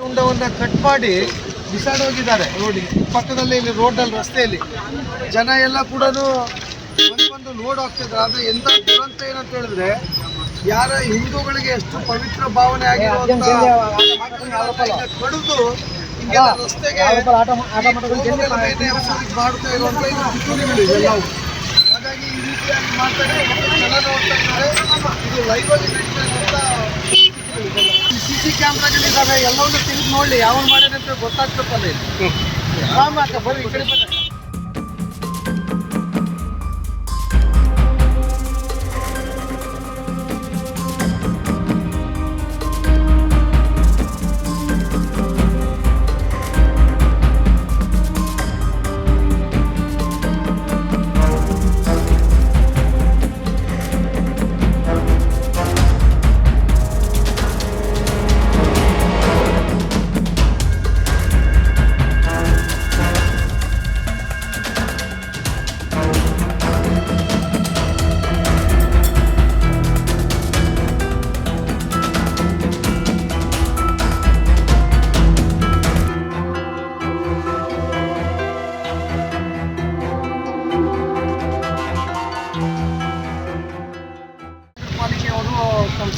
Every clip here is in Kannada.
ಹೊಂಡವನ್ನು ಕಟ್ ಮಾಡಿ ಬಿಸಾಡೋಗಿದ್ದಾರೆ ರೋಡಿಗೆ ಪಕ್ಕದಲ್ಲಿ. ಇಲ್ಲಿ ರೋಡಲ್ಲಿ ರಸ್ತೆಯಲ್ಲಿ ಜನ ಎಲ್ಲ ಕೂಡ ಬಂದು ನೋಡ್ ಹೋಗ್ತಿದ್ರು. ಆದರೆ ಎಂಥ ದುರಂತ ಏನಂತ ಹೇಳಿದ್ರೆ, ಯಾರ ಹಿಂದೂಗಳಿಗೆ ಎಷ್ಟು ಪವಿತ್ರ ಭಾವನೆ ಆಗಿರುವಂಥ ಕಡಿದು ಹಿಂಗೆಲ್ಲ ರಸ್ತೆಗೆ ಮಾಡ್ತಾ ಇರುವಂಥ ಇದೆಲ್ಲವೂ. ಹಾಗಾಗಿ ಈ ರೀತಿಯಾಗಿ ಮಾಡ್ತಾರೆ, ಜನ ನೋಡ್ತಾ ಇದ್ದಾರೆ. ಇದು ಲೈವಲ್ಲಿ ನಡೀತಾ CC ಕ್ಯಾಮ್ರಾಗಳಿದ್ದಾವೆ, ಎಲ್ಲವನ್ನೂ ತಿರುಗಿ ನೋಡಲಿ ಯಾವನು ಮಾಡಿದಂತ ಗೊತ್ತಾಗ್ತಪ್ಪಲ್ಲ. ಇಲ್ಲಿ ರಾಮ ಅಕ್ಕ ಬರ್ರಿ ಈ ಕಡೆ ಬನ್ನಿ.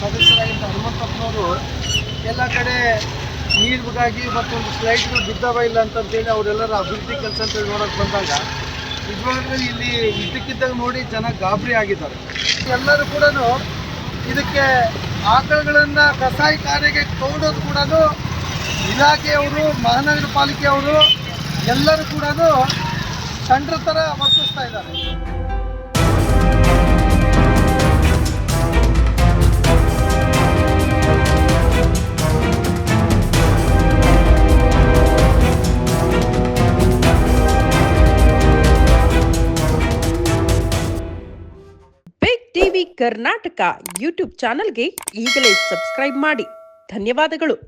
ಸದಸ್ಯರಾಗಿದ್ದ ಹನುಮಂತಪ್ಪನವರು ಎಲ್ಲ ಕಡೆ ನೀರಿಗಾಗಿ ಮತ್ತೊಂದು ಸ್ಲೈಡ್ಗಳು ಬಿದ್ದವ ಇಲ್ಲ ಅಂತಂತೇಳಿ ಅವರೆಲ್ಲರ ಅಭಿವೃದ್ಧಿ ಕೆಲಸ ಅಂತೇಳಿ ನೋಡೋಕೆ ಬಂದಾಗ ನಿಜವಾಗ್ಲೂ ಇಲ್ಲಿ ಇದ್ದಕ್ಕಿದ್ದಾಗ ನೋಡಿ ಜನ ಗಾಬರಿ ಆಗಿದ್ದಾರೆ. ಎಲ್ಲರೂ ಕೂಡ ಇದಕ್ಕೆ ಆಕಳುಗಳನ್ನು ಕಸಾಯಿಖಾನೆಗೆ ತಗೊಂಡೋದು ಕೂಡ ಇಲಾಖೆಯವರು, ಮಹಾನಗರ ಪಾಲಿಕೆಯವರು ಎಲ್ಲರೂ ಕೂಡ ಷಂಡ್ರ ಥರ ವರ್ತಿಸ್ತಾ ಇದ್ದಾರೆ. ಟಿವಿ ಕರ್ನಾಟಕ ಯೂಟ್ಯೂಬ್ ಚಾನಲ್ಗೆ ಈಗಲೇ ಸಬ್ಸ್ಕ್ರೈಬ್ ಮಾಡಿ. ಧನ್ಯವಾದಗಳು.